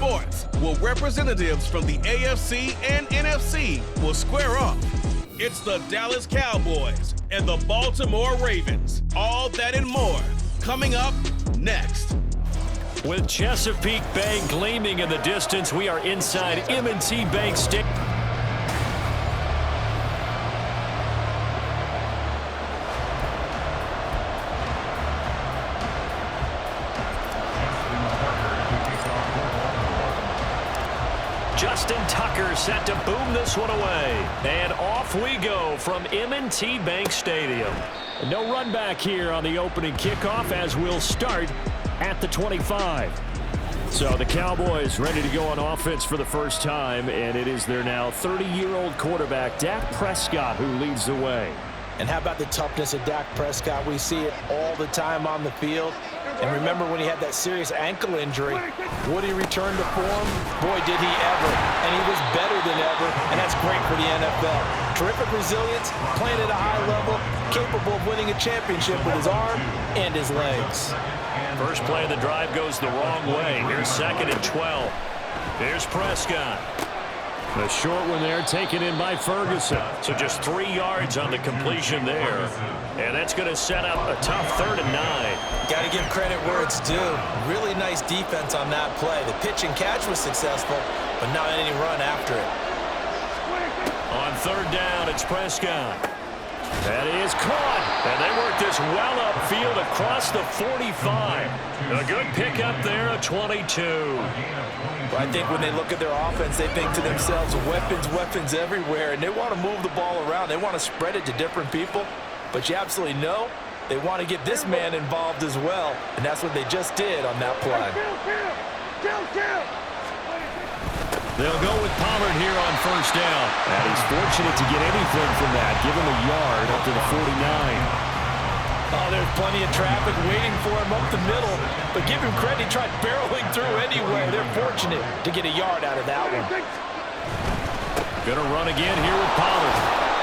sports, where representatives from the AFC and NFC will square off. It's the Dallas Cowboys and the Baltimore Ravens. All that and more coming up next. With Chesapeake Bay gleaming in the distance, we are inside M&T Bank Stadium. Justin Tucker set to boom this one away. And off we go from M&T Bank Stadium. No run back here on the opening kickoff as we'll start at the 25. So the Cowboys ready to go on offense for the first time, and it is their now 30-year-old quarterback, Dak Prescott, who leads the way. And how about the toughness of Dak Prescott? We see it all the time on the field. And remember when he had that serious ankle injury, would he return to form? Boy, did he ever. And he was better than ever, and that's great for the NFL. Terrific resilience, playing at a high level, capable of winning a championship with his arm and his legs. First play of the drive goes the wrong way. Here's 2nd and 12. Here's Prescott. The short one there taken in by Ferguson. So just 3 yards on the completion there. And that's going to set up a tough 3rd and 9. Got to give credit where it's due. Really nice defense on that play. The pitch and catch was successful, but not any run after it. On 3rd down, it's Prescott. That is caught. And they work this well upfield across the 45. A good pickup there, a 22. Well, I think when they look at their offense, they think to themselves, weapons everywhere, and they want to move the ball around. They want to spread it to different people, but you absolutely know they want to get this man involved as well, and that's what they just did on that play. They'll go with Pollard here on 1st down. And he's fortunate to get anything from that. Give him a yard up to the 49. Oh, there's plenty of traffic waiting for him up the middle. But give him credit, he tried barreling through anyway. They're fortunate to get a yard out of that one. Gonna run again here with Pollard.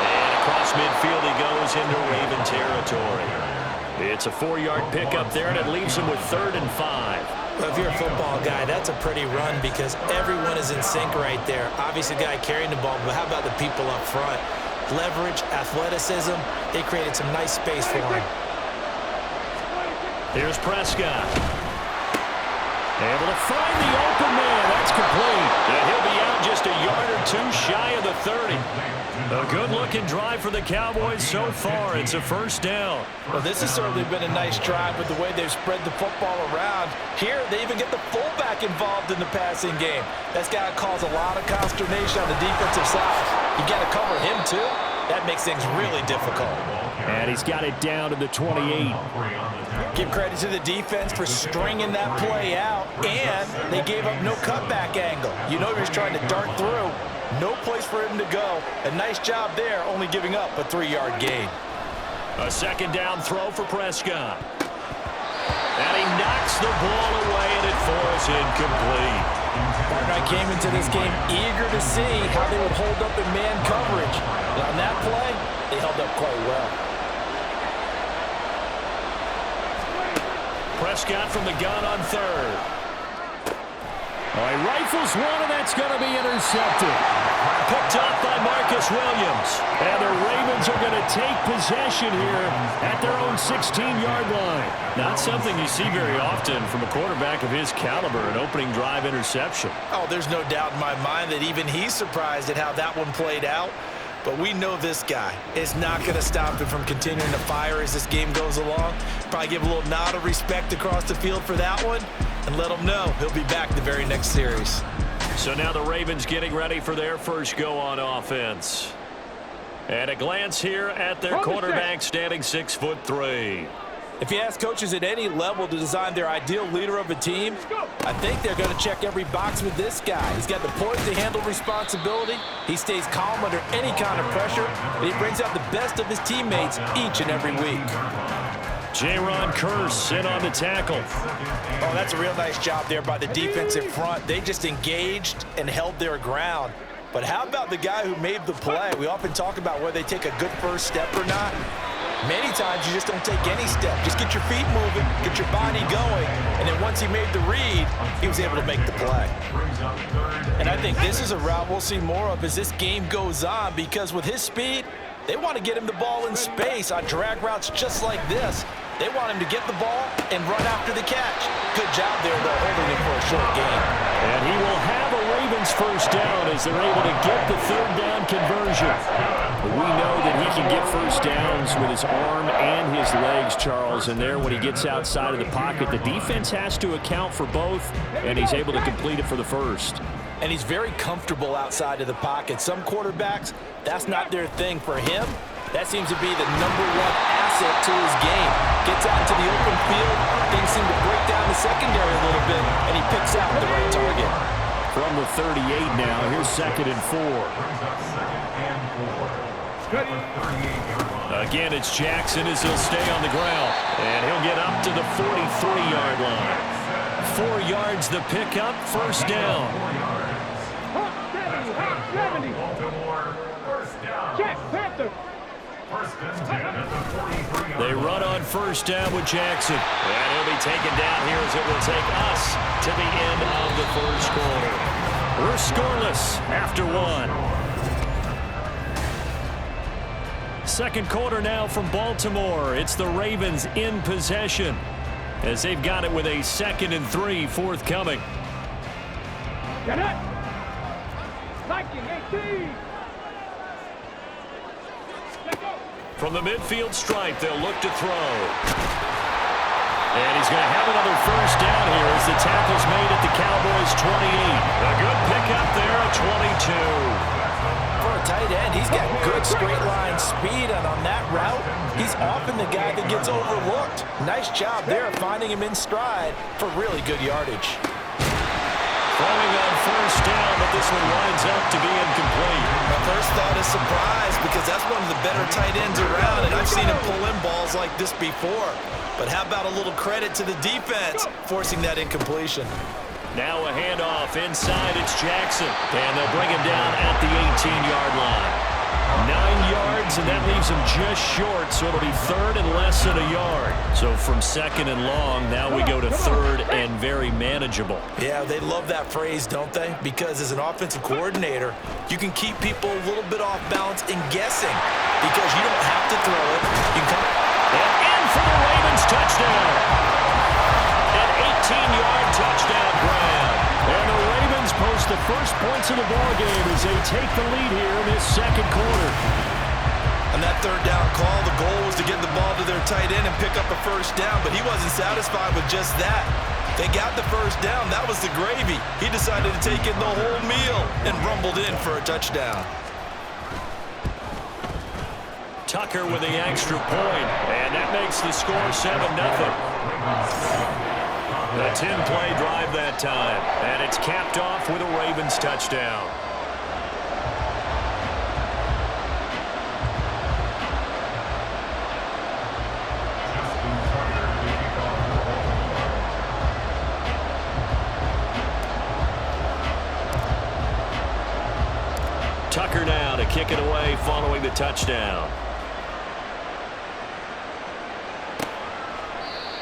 And across midfield he goes into Raven territory. It's a 4-yard pickup there, and it leaves him with 3rd and 5. Well, if you're a football guy, that's a pretty run because everyone is in sync right there. Obviously, the guy carrying the ball, but how about the people up front? Leverage, athleticism, they created some nice space for him. Here's Prescott. Able to find the open man. That's complete. And he'll be out just a yard or 2 shy of the 30. A good-looking drive for the Cowboys so far. It's a 1st down. Well, this has certainly been a nice drive with the way they've spread the football around. Here, they even get the fullback involved in the passing game. That's got to cause a lot of consternation on the defensive side. You got to cover him, too. That makes things really difficult. And he's got it down to the 28. Give credit to the defense for stringing that play out, and they gave up no cutback angle. You know he was trying to dart through. No place for him to go. A nice job there, only giving up a 3-yard gain. A 2nd down throw for Prescott. And he knocks the ball away, and it falls incomplete. I came into this game eager to see how they would hold up in man coverage. And on that play, they held up quite well. Prescott from the gun on 3rd. All right, rifles one, and that's going to be intercepted. Picked up by Marcus Williams. And the Ravens are going to take possession here at their own 16-yard line. Not something you see very often from a quarterback of his caliber, an opening drive interception. Oh, there's no doubt in my mind that even he's surprised at how that one played out. But we know this guy is not going to stop him from continuing to fire as this game goes along. Probably give a little nod of respect across the field for that one and let him know he'll be back the very next series. So now the Ravens getting ready for their first go on offense. And a glance here at their quarterback standing 6'3". If you ask coaches at any level to design their ideal leader of a team, I think they're going to check every box with this guy. He's got the poise to handle responsibility. He stays calm under any kind of pressure, and he brings out the best of his teammates each and every week. J-Ron Curse in on the tackle. Oh, that's a real nice job there by the defensive front. They just engaged and held their ground. But how about the guy who made the play? We often talk about whether they take a good first step or not. Many times you just don't take any step. Just get your feet moving, get your body going, and then once he made the read, he was able to make the play. And I think this is a route we'll see more of as this game goes on, because with his speed, they want to get him the ball in space on drag routes just like this. They want him to get the ball and run after the catch. Good job there, though, holding him for a short game. And he will have a Ravens first down as they're able to get the third down conversion. We know that he can get first downs with his arm and his legs, Charles, and there when he gets outside of the pocket, the defense has to account for both, and he's able to complete it for the first. And he's very comfortable outside of the pocket. Some quarterbacks, that's not their thing. For him, that seems to be the #1 asset to his game. Gets out into the open field, things seem to break down the secondary a little bit, and he picks out the right target. From the 38 now, here's 2nd and 4. Again, it's Jackson as he'll stay on the ground, and he'll get up to the 43-yard line. 4 yards the pickup, first down. They run on first down with Jackson. And he'll be taken down here as it will take us to the end of the first quarter. We're scoreless after 1. Second quarter now from Baltimore. It's the Ravens in possession as they've got it with a 2nd and 3 forthcoming. Get it! 19-18! From the midfield stripe, they'll look to throw. And he's going to have another first down here as the tackle's made at the Cowboys' 28. A good pickup there at 22. For a tight end, he's got good straight line speed, and on that route, he's often the guy that gets overlooked. Nice job there of finding him in stride for really good yardage. Throwing on first down, but this one winds up to be incomplete. My first thought is surprise, because that's one of the better tight ends around, and I've seen him pull in balls like this before. But how about a little credit to the defense forcing that incompletion? Now a handoff inside, it's Jackson, and they'll bring him down at the 18-yard line. 9 yards, and that leaves him just short, so it'll be 3rd and less than a yard. So from 2nd and long, now we go to 3rd and very manageable. Yeah, they love that phrase, don't they? Because as an offensive coordinator, you can keep people a little bit off balance and guessing, because you don't have to throw it. You can come and in for the Ravens touchdown. An 18-yard touchdown grab. And the Ravens post the first points of the ballgame as they take the lead here in this second quarter. On that third down call, the goal was to get the ball to their tight end and pick up a first down, but he wasn't satisfied with just that. They got the first down. That was the gravy. He decided to take in the whole meal and rumbled in for a touchdown. Tucker with the extra point, and that makes the score 7-0. A 10-play drive that time, and it's capped off with a Ravens touchdown. Tucker now to kick it away following the touchdown.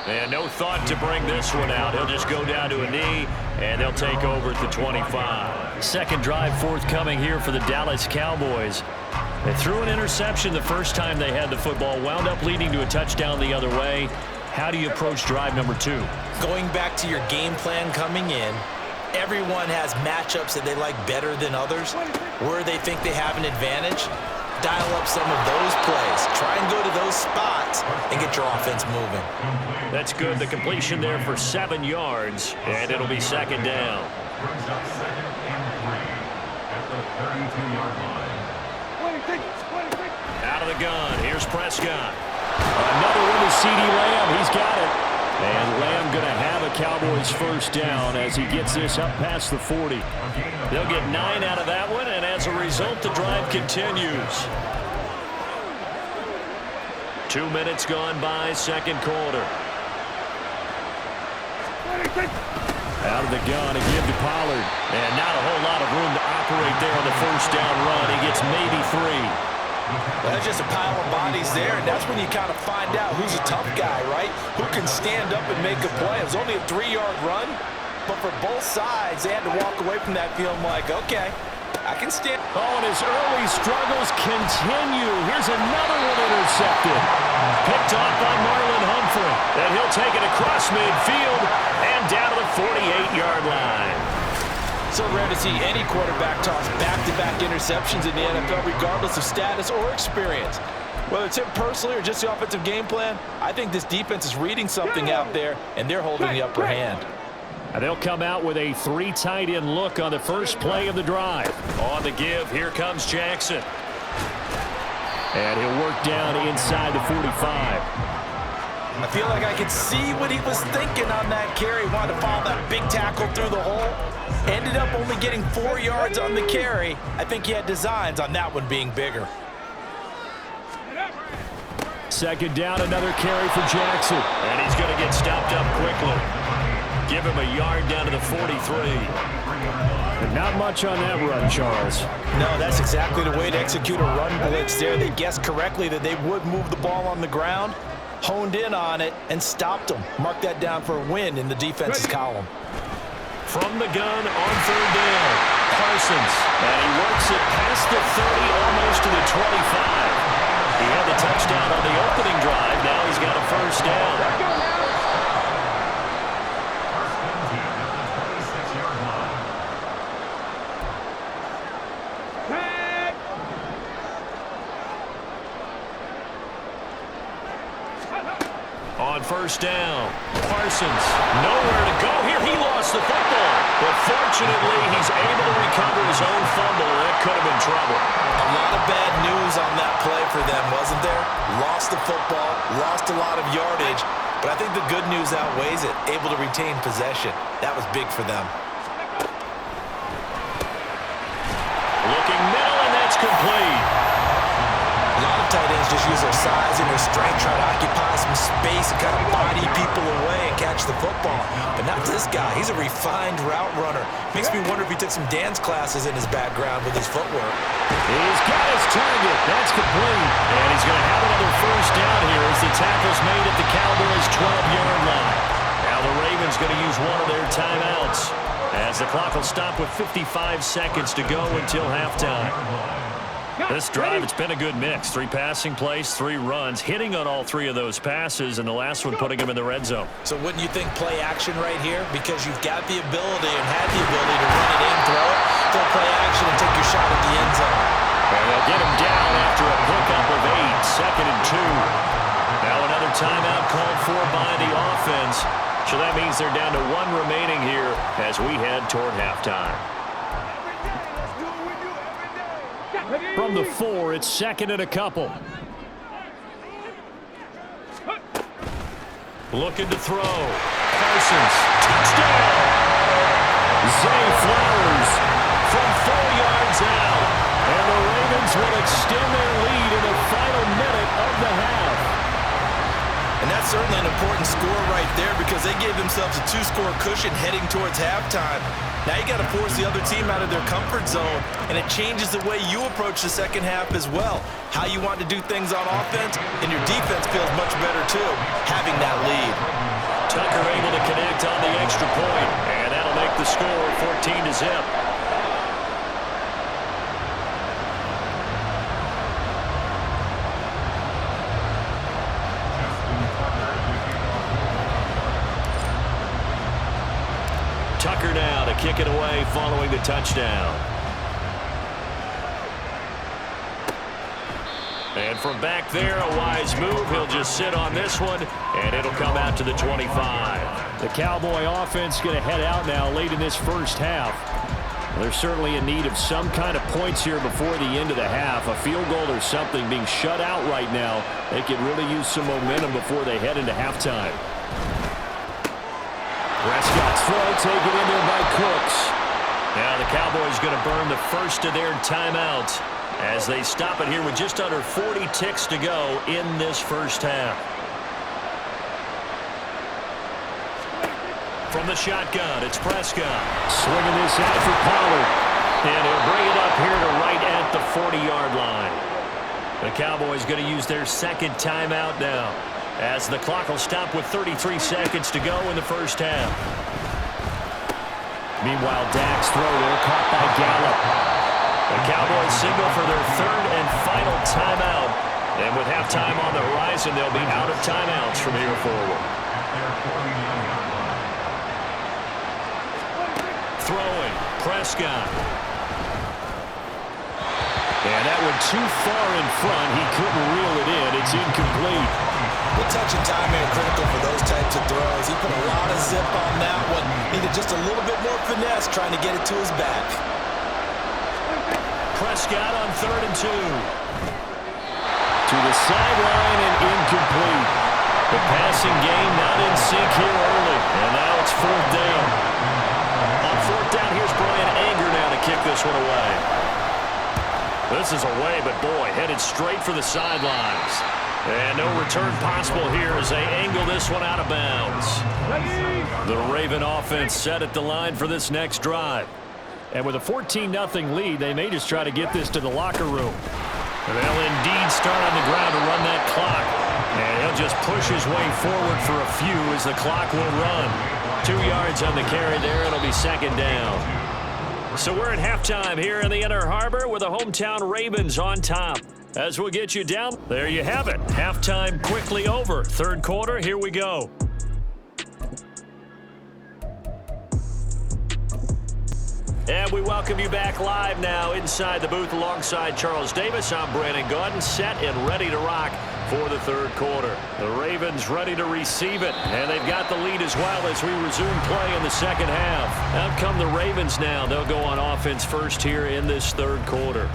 And no thought to bring this one out. He'll just go down to a knee, and they'll take over at the 25. Second drive forthcoming here for the Dallas Cowboys. They threw an interception the first time they had the football, wound up leading to a touchdown the other way. How do you approach drive number 2? Going back to your game plan coming in, everyone has matchups that they like better than others, where they think they have an advantage. Dial up some of those plays. Try and go to those spots and get your offense moving. That's good. The completion there for 7 yards, and it'll be second down. Out of the gun. Here's Prescott. Another one to CeeDee Lamb. He's got it. And Lamb going to have a Cowboys first down as he gets this up past the 40. They'll get 9 out of that one, and as a result, the drive continues. 2 minutes gone by, second quarter. Out of the gun again to Pollard. And not a whole lot of room to operate there on the first down run. He gets maybe 3. Well, that's just a pile of bodies there, and that's when you kind of find out who's a tough guy, right? Who can stand up and make a play. It was only a 3-yard run, but for both sides, they had to walk away from that feeling like, okay, I can stand. Oh, and his early struggles continue. Here's another one intercepted. Picked off by Marlon Humphrey. And he'll take it across midfield and down to the 48-yard line. So rare to see any quarterback toss back-to-back interceptions in the NFL, regardless of status or experience. Whether it's him personally or just the offensive game plan, I think this defense is reading something out there, and they're holding the upper hand. And they'll come out with a 3 tight end look on the first play of the drive. On the give, here comes Jackson. And he'll work down inside the 45. I feel like I could see what he was thinking on that carry. Wanted to follow that big tackle through the hole. Ended up only getting 4 yards on the carry. I think he had designs on that one being bigger. Second down, another carry for Jackson. And he's going to get stopped up quickly. Give him a yard down to the 43. And not much on that run, Charles. No, that's exactly the way to execute a run blitz there. They guessed correctly that they would move the ball on the ground, honed in on it, and stopped them. Mark that down for a win in the defense's column. From the gun on third down, Parsons. And he works it past the 30, almost to the 25. He had the touchdown on the opening drive. Now he's got a first down. On first down, Parsons, nowhere to go here. He lost the football, but fortunately, he's able to recover his own fumble. That could have been trouble. A lot of bad news on that play for them, wasn't there? Lost the football, lost a lot of yardage, but I think the good news outweighs it. Able to retain possession. That was big for them. Looking middle, and that's complete. A lot of tight ends just use their size and their strength, try to occupy some space and kind of body people away and catch the football. But not this guy. He's a refined route runner. Makes me wonder if he took some dance classes in his background with his footwork. He's got his target. That's complete. And he's going to have another first down here as the tackle's made at the Cowboys' 12-yard line. Now the Ravens going to use one of their timeouts as the clock will stop with 55 seconds to go until halftime. This drive, it's been a good mix. 3 passing plays, 3 runs, hitting on all 3 of those passes, and the last one putting him in the red zone. So wouldn't you think play action right here? Because you've got the ability and had the ability to run it in, throw it, go play action, and take your shot at the end zone. And they'll get him down after a pickup of 8, second and 2. Now another timeout called for by the offense. So that means they're down to 1 remaining here as we head toward halftime. From the 4, it's second and a couple. Looking to throw. Parsons, touchdown! Zay Flowers from 4 yards out. And the Ravens will extend their lead in the final minute of the half. And that's certainly an important score right there because they gave themselves a 2-score cushion heading towards halftime. Now you got to force the other team out of their comfort zone, and it changes the way you approach the second half as well. How you want to do things on offense, and your defense feels much better too, having that lead. Tucker able to connect on the extra point, and that'll make the score 14-0. Tucker now to kick it away following the touchdown. And from back there, a wise move. He'll just sit on this one, and it'll come out to the 25. The Cowboy offense going to head out now late in this first half. They're certainly in need of some kind of points here before the end of the half. A field goal or something being shut out right now. They could really use some momentum before they head into halftime. Prescott's throw taken in there by Cooks. Now the Cowboys going to burn the first of their timeouts as they stop it here with just under 40 ticks to go in this first half. From the shotgun, it's Prescott. Swinging this out for Pollard. And he'll bring it up here to right at the 40-yard line. The Cowboys going to use their second timeout now, as the clock will stop with 33 seconds to go in the first half. Meanwhile, Dak's throw there caught by Gallup. The Cowboys signal for their third and final timeout. And with halftime on the horizon, they'll be out of timeouts from here forward. Throwing, Prescott. And that one too far in front. He couldn't reel it in. It's incomplete. The touch and timing are critical for those types of throws. He put a lot of zip on that one. Needed just a little bit more finesse trying to get it to his back. Prescott on 3rd and 2. To the sideline and incomplete. The passing game not in sync here early. And now it's 4th down. On 4th down, here's Brian Anger now to kick this one away. This is away, but boy, headed straight for the sidelines. And no return possible here as they angle this one out of bounds. The Raven offense set at the line for this next drive. And with a 14-0 lead, they may just try to get this to the locker room. They'll indeed start on the ground to run that clock. And he'll just push his way forward for a few as the clock will run. 2 yards on the carry there. It'll be 2nd down. So we're at halftime here in the Inner Harbor with the hometown Ravens on top. As we'll get you down, there you have it. Halftime quickly over. 3rd quarter, here we go. And we welcome you back live now inside the booth alongside Charles Davis. I'm Brandon Gaudin, set and ready to rock for the 3rd quarter. The Ravens ready to receive it, and they've got the lead as well as we resume play in the 2nd half. Out come the Ravens now. They'll go on offense first here in this 3rd quarter.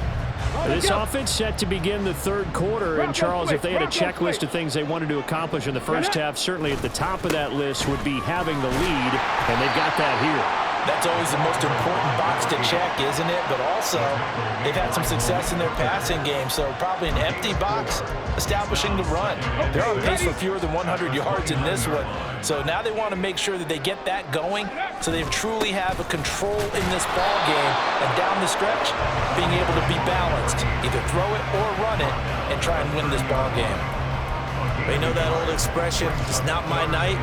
This offense set to begin the 3rd quarter, and Charles, if they had a checklist of things they wanted to accomplish in the first half, certainly at the top of that list would be having the lead, and they've got that here. That's always the most important box to check, isn't it? But also, they've had some success in their passing game, so probably an empty box establishing the run. They're on pace for fewer than 100 yards in this one, so now they want to make sure that they get that going so they truly have a control in this ball game, and down the stretch, being able to be balanced, either throw it or run it, and try and win this ball game. They know that old expression, it's not my night.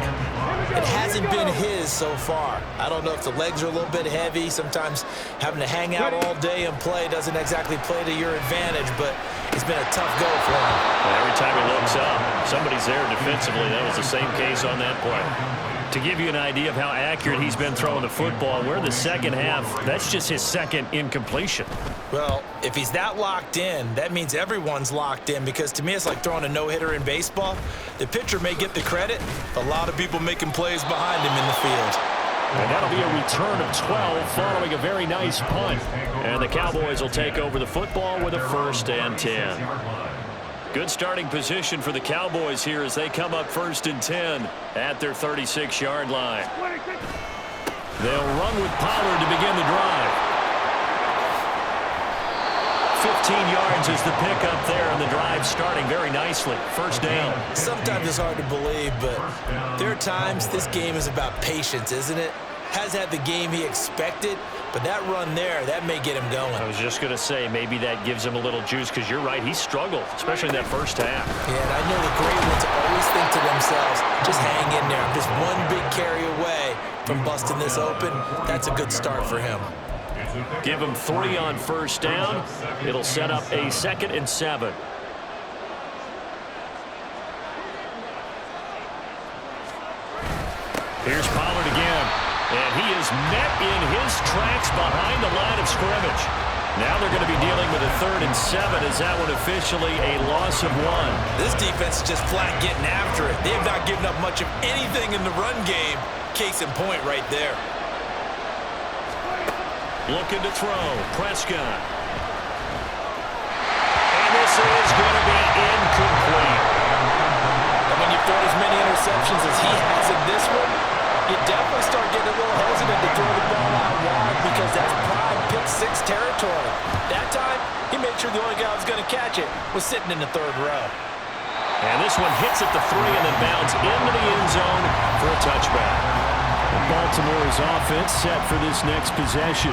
It hasn't been his so far. I don't know if the legs are a little bit heavy. Sometimes having to hang out all day and play doesn't exactly play to your advantage, but it's been a tough go for him. Well, every time he looks up, somebody's there defensively. That was the same case on that play. To give you an idea of how accurate he's been throwing the football, we're in the 2nd half. That's just his 2nd incompletion. Well, if he's that locked in, that means everyone's locked in, because to me it's like throwing a no-hitter in baseball. The pitcher may get the credit, a lot of people making plays behind him in the field. And that'll be a return of 12 following a very nice punt. And the Cowboys will take over the football with a 1st and 10. Good starting position for the Cowboys here as they come up 1st and 10 at their 36-yard line. They'll run with Pollard to begin the drive. 15 yards is the pickup there, and the drive starting very nicely. 1st down. Sometimes it's hard to believe, but there are times this game is about patience, isn't it? Has had the game he expected, but that run there, that may get him going. I was just going to say, maybe that gives him a little juice, because you're right, he struggled, especially in that 1st half. Yeah, and I know the great ones always think to themselves, just hang in there. I'm just one big carry away from busting this open. That's a good start for him. Give him 3 on 1st down. It'll set up a 2nd and 7. Here's Pollard again. And he is met in his tracks behind the line of scrimmage. Now they're going to be dealing with a 3rd and 7 as that one officially a loss of 1. This defense is just flat getting after it. They have not given up much of anything in the run game. Case in point right there. Looking to throw. Prescott. And this is going to be incomplete. And when you throw as many interceptions as he has in this one, you definitely start getting a little hesitant to throw the ball out wide, because that's prime pick-6 territory. That time, he made sure the only guy who was going to catch it was sitting in the 3rd row. And this one hits at the 3 and then bounds into the end zone for a touchback. Baltimore's offense set for this next possession.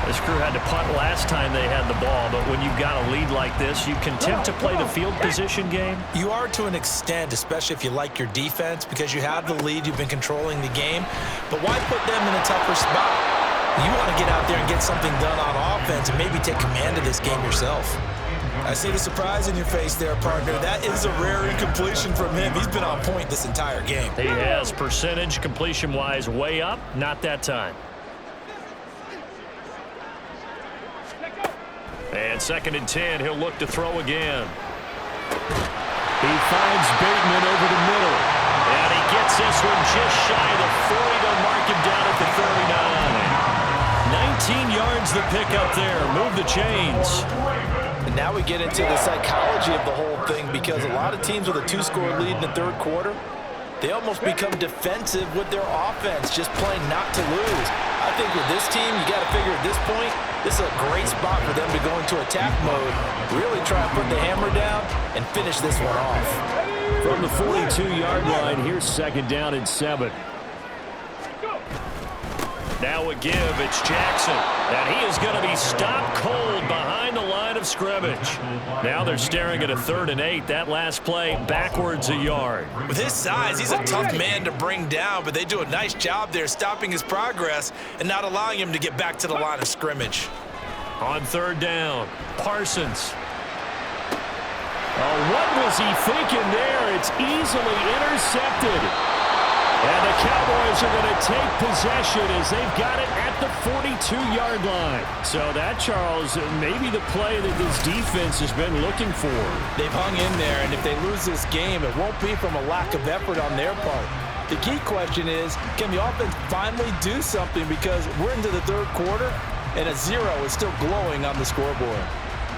This crew had to punt last time they had the ball, but when you've got a lead like this, you can tend to play the field position game. You are to an extent, especially if you like your defense, because you have the lead, you've been controlling the game. But why put them in a tougher spot? You want to get out there and get something done on offense and maybe take command of this game yourself. I see the surprise in your face there, partner. That is a rare incompletion from him. He's been on point this entire game. He has. Percentage completion-wise way up. Not that time. And 2nd and 10, he'll look to throw again. He finds Bateman over the middle. And he gets this one just shy of the 40. They'll mark him down at the 39. 19 yards the pickup there. Move the chains. And now we get into the psychology of the whole thing, because a lot of teams with a 2-score lead in the third quarter, they almost become defensive with their offense, just playing not to lose. I think with this team, you got to figure at this point, this is a great spot for them to go into attack mode, really try to put the hammer down and finish this one off. From the 42-yard line, here's 2nd down and 7. Now a give, it's Jackson. And he is going to be stopped cold behind the line of scrimmage. Now they're staring at a 3rd and 8. That last play backwards a yard. With his size, he's a tough man to bring down, but they do a nice job there stopping his progress and not allowing him to get back to the line of scrimmage. On 3rd down, Parsons. Oh, what was he thinking there? It's easily intercepted. And the Cowboys are going to take possession as they've got it at the 42-yard line. So that, Charles, maybe the play that this defense has been looking for. They've hung in there, and if they lose this game, it won't be from a lack of effort on their part. The key question is, can the offense finally do something, because we're into the third quarter, and a 0 is still glowing on the scoreboard.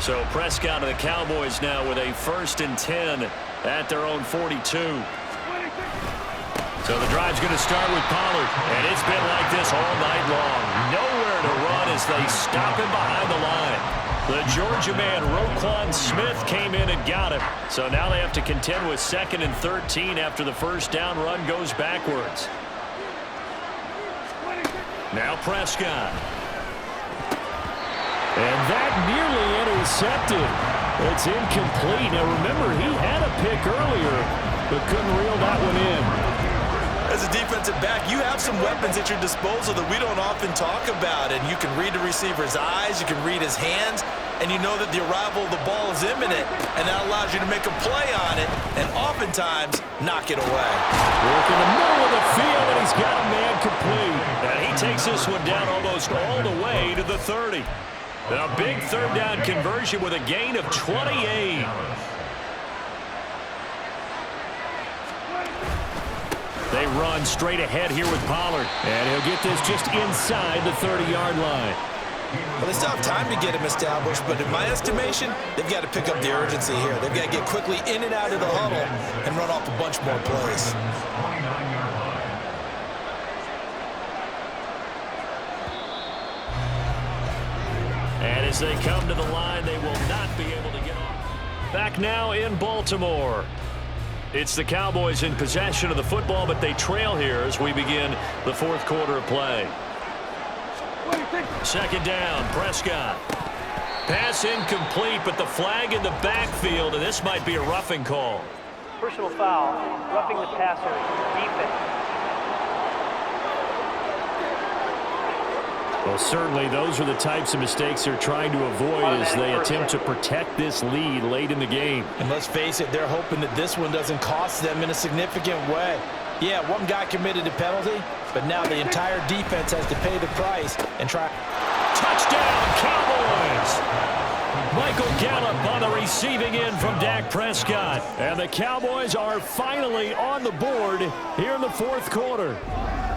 So Prescott and the Cowboys now with a 1st and 10 at their own 42. So the drive's going to start with Pollard, and it's been like this all night long. Nowhere to run as they stop him behind the line. The Georgia man, Roquan Smith, came in and got him. So now they have to contend with 2nd and 13 after the first down run goes backwards. Now Prescott. And that nearly intercepted. It's incomplete. Now remember, he had a pick earlier, but couldn't reel that one in. As a defensive back, you have some weapons at your disposal that we don't often talk about, and you can read the receiver's eyes, you can read his hands, and you know that the arrival of the ball is imminent, and that allows you to make a play on it, and oftentimes knock it away. Work in the middle of the field, and he's got a man complete. And he takes this one down almost all the way to the 30. A big 3rd down conversion with a gain of 28. They run straight ahead here with Pollard. And he'll get this just inside the 30-yard line. Well, they still have time to get him established, but in my estimation, they've got to pick up the urgency here. They've got to get quickly in and out of the huddle and run off a bunch more plays. And as they come to the line, they will not be able to get off. Back now in Baltimore. It's the Cowboys in possession of the football, but they trail here as we begin the 4th quarter of play. 2nd down, Prescott. Pass incomplete, but the flag in the backfield, and this might be a roughing call. Personal foul, roughing the passer, defense. Well, certainly those are the types of mistakes they're trying to avoid as they attempt to protect this lead late in the game. And let's face it, they're hoping that this one doesn't cost them in a significant way. Yeah, one guy committed a penalty, but now the entire defense has to pay the price and try. Touchdown, Cowboys! Michael Gallup on the receiving end from Dak Prescott. And the Cowboys are finally on the board here in the 4th quarter.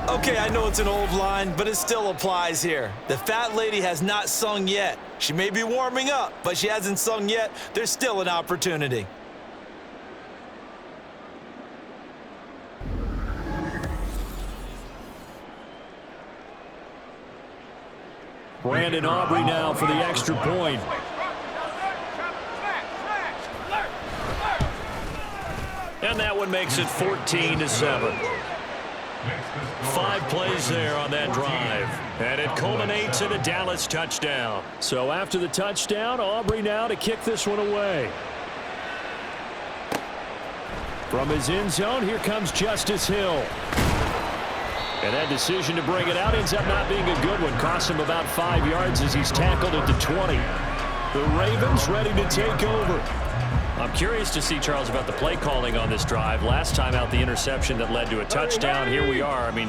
Okay, I know it's an old line, but it still applies here. The fat lady has not sung yet. She may be warming up, but she hasn't sung yet. There's still an opportunity. Brandon Aubrey now for the extra point. And that one makes it 14-7. 5 plays there on that drive. And it culminates in a Dallas touchdown. So after the touchdown, Aubrey now to kick this one away. From his end zone, here comes Justice Hill. And that decision to bring it out ends up not being a good one. Costs him about 5 yards as he's tackled at the 20. The Ravens ready to take over. I'm curious to see, Charles, about the play calling on this drive. Last time out, the interception that led to a touchdown. Here we are. I mean,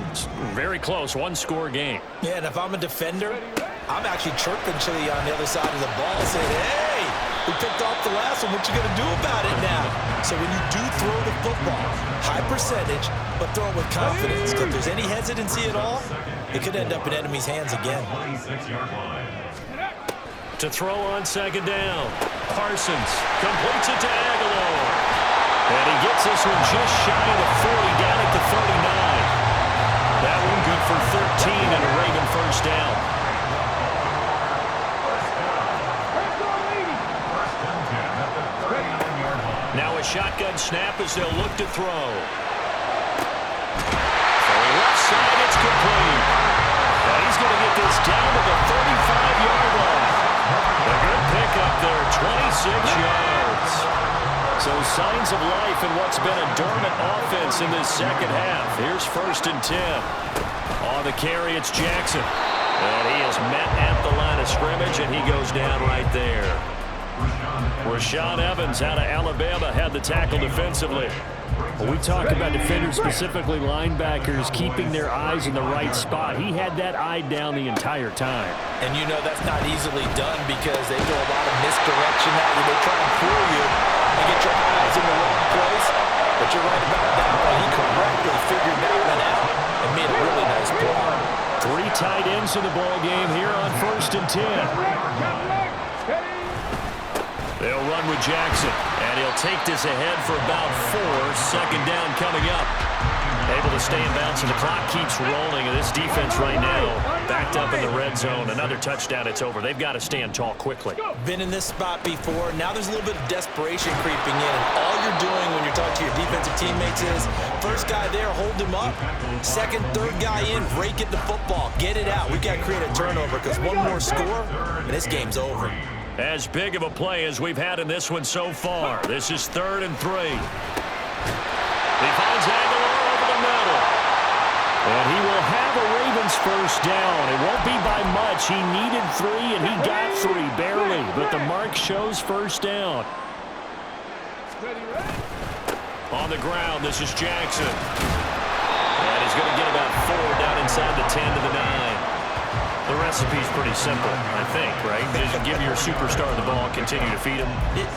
very close, one-score game. Yeah, and if I'm a defender, I'm actually chirping Chili on the other side of the ball, saying, hey, we picked off the last one. What you going to do about it now? So when you do throw the football, high percentage, but throw it with confidence. If there's any hesitancy at all, it could end up in enemy's hands again. To throw on second down. Parsons completes it to Aguilar. And he gets this one just shy of the 40, down at the 39. That one good for 13 and a Raven first down. Now a shotgun snap as they'll look to throw. Left side, it's complete. And he's going to get this down to the 35-yard line. A good pickup there, 26 yards. So signs of life in what's been a dormant offense in this second half. Here's 1st and 10. On the carry, it's Jackson. And he is met at the line of scrimmage, and he goes down right there. Rashaan Evans out of Alabama had the tackle defensively. When we talk about defenders, specifically linebackers, keeping their eyes in the right spot. He had that eye down the entire time. And you know that's not easily done because they throw a lot of misdirection at you. They try and fool you and get your eyes in the wrong place. But you're right about that one. He correctly figured that one out and made a really nice play. 3 tight ends in the ball game here on 1st and 10. They'll run with Jackson, and he'll take this ahead for about 4. Second down coming up. Able to stay in bounds, and the clock keeps rolling. And this defense right now backed up in the red zone. Another touchdown, it's over. They've got to stand tall quickly. Been in this spot before. Now there's a little bit of desperation creeping in. And all you're doing when you're talking to your defensive teammates is, first guy there, hold him up. Second, third guy in, break it the football. Get it out. We've got to create a turnover because one more score, and this game's over. As big of a play as we've had in this one so far. This is 3rd and 3. He finds Aguilar over the middle. And he will have a Ravens first down. It won't be by much. He needed 3, and he got 3, barely. But the mark shows first down. On the ground, this is Jackson. And he's going to get about 4 down inside the 10 to the 9. The recipe's pretty simple, I think, right? Just give your superstar the ball, continue to feed him.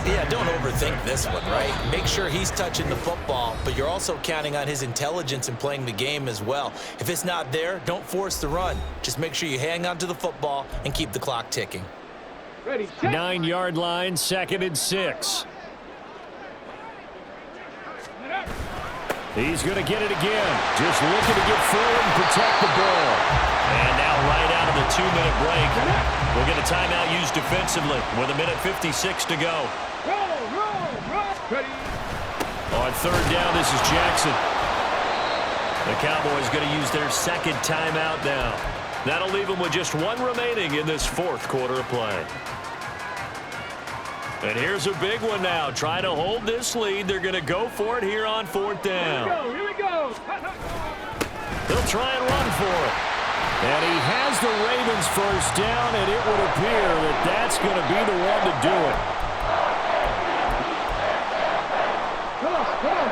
Yeah, don't overthink this one, right? Make sure he's touching the football, but you're also counting on his intelligence in playing the game as well. If it's not there, don't force the run. Just make sure you hang on to the football and keep the clock ticking. 9-yard line, 2nd and 6. He's going to get it again. Just looking to get forward and protect the ball. And now right out of the 2-minute break, we'll get a timeout used defensively with 1:56 to go. On 3rd down, this is Jackson. The Cowboys going to use their 2nd timeout now. That'll leave them with just 1 remaining in this 4th quarter of play. And here's a big one now. Trying to hold this lead. They're going to go for it here on 4th down. Here we go. They'll try and run for it. And he has the Ravens first down, and it would appear that that's going to be the one to do it. Come on.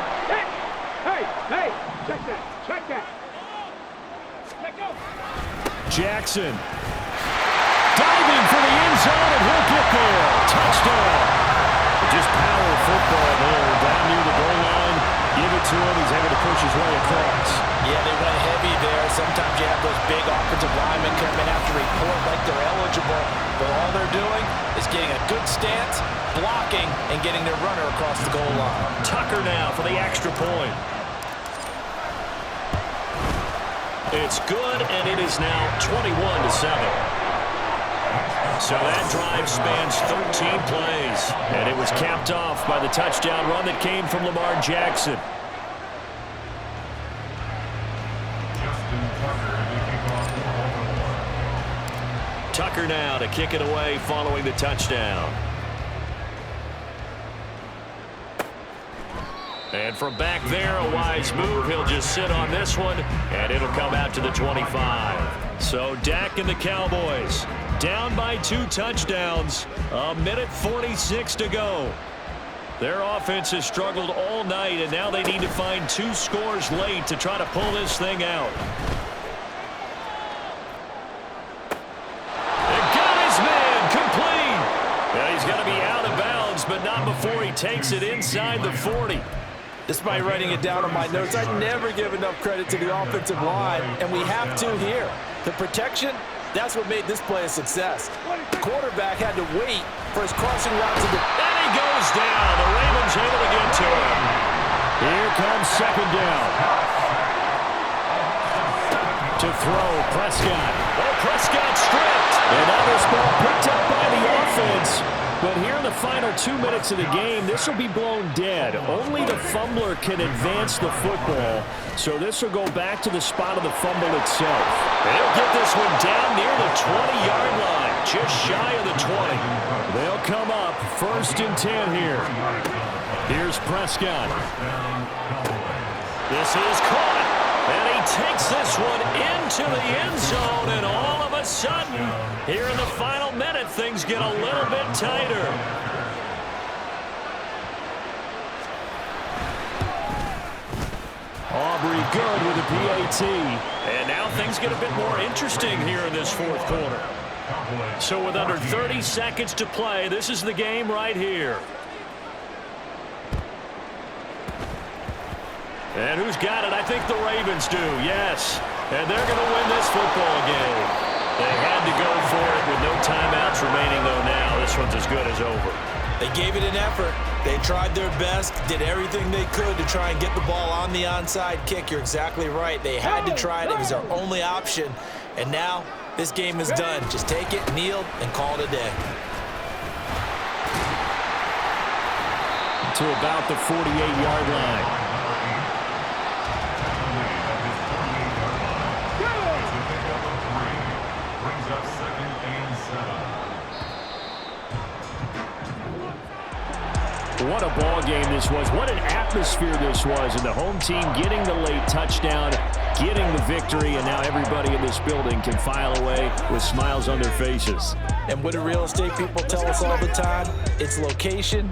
Hey, check that. Let go. Jackson diving for the end zone, and he'll get there. Touchdown. Just power football there, down near the goal line. Give it to him. He's able to push his way across. Yeah, they went heavy there. Sometimes you have those big offensive linemen come in after report like they're eligible, but all they're doing is getting a good stance, blocking, and getting their runner across the goal line. Tucker now for the extra point. It's good, and it is now 21-7. So that drive spans 13 plays, and it was capped off by the touchdown run that came from Lamar Jackson. Micah now to kick it away following the touchdown. And from back there, a wise move. He'll just sit on this one, and it'll come out to the 25. So Dak and the Cowboys down by 2 touchdowns. 1:46 to go. Their offense has struggled all night, and now they need to find 2 scores late to try to pull this thing out. And got his man complete. Yeah, he's got to be out of bounds, but not before he takes it inside the 40. Despite writing it down on my notes, I never give enough credit to the offensive line, and we have to here. The protection, that's what made this play a success. The quarterback had to wait for his crossing route to the... And he goes down. The Ravens able to get to him. Here comes second down. To throw, Prescott. Oh, Prescott stripped. And now this ball picked up by the offense. But here in the final 2 minutes of the game, this will be blown dead. Only the fumbler can advance the football. So this will go back to the spot of the fumble itself. They'll get this one down near the 20-yard line, just shy of the 20. They'll come up 1st and 10 here. Here's Prescott. This is caught. And he takes this one into the end zone, and all of a sudden, here in the final minute, things get a little bit tighter. Aubrey good with a PAT. And now things get a bit more interesting here in this 4th quarter. So with under 30 seconds to play, this is the game right here. And who's got it? I think the Ravens do, yes. And they're going to win this football game. They had to go for it with no timeouts remaining, though, now. This one's as good as over. They gave it an effort. They tried their best, did everything they could to try and get the ball on the onside kick. You're exactly right. They had to try it. It was their only option. And now this game is done. Just take it, kneel, and call it a day. To about the 48-yard line. What a ball game this was. What an atmosphere this was. And the home team getting the late touchdown, getting the victory, and now everybody in this building can file away with smiles on their faces. And what do real estate people tell us all the time? It's location,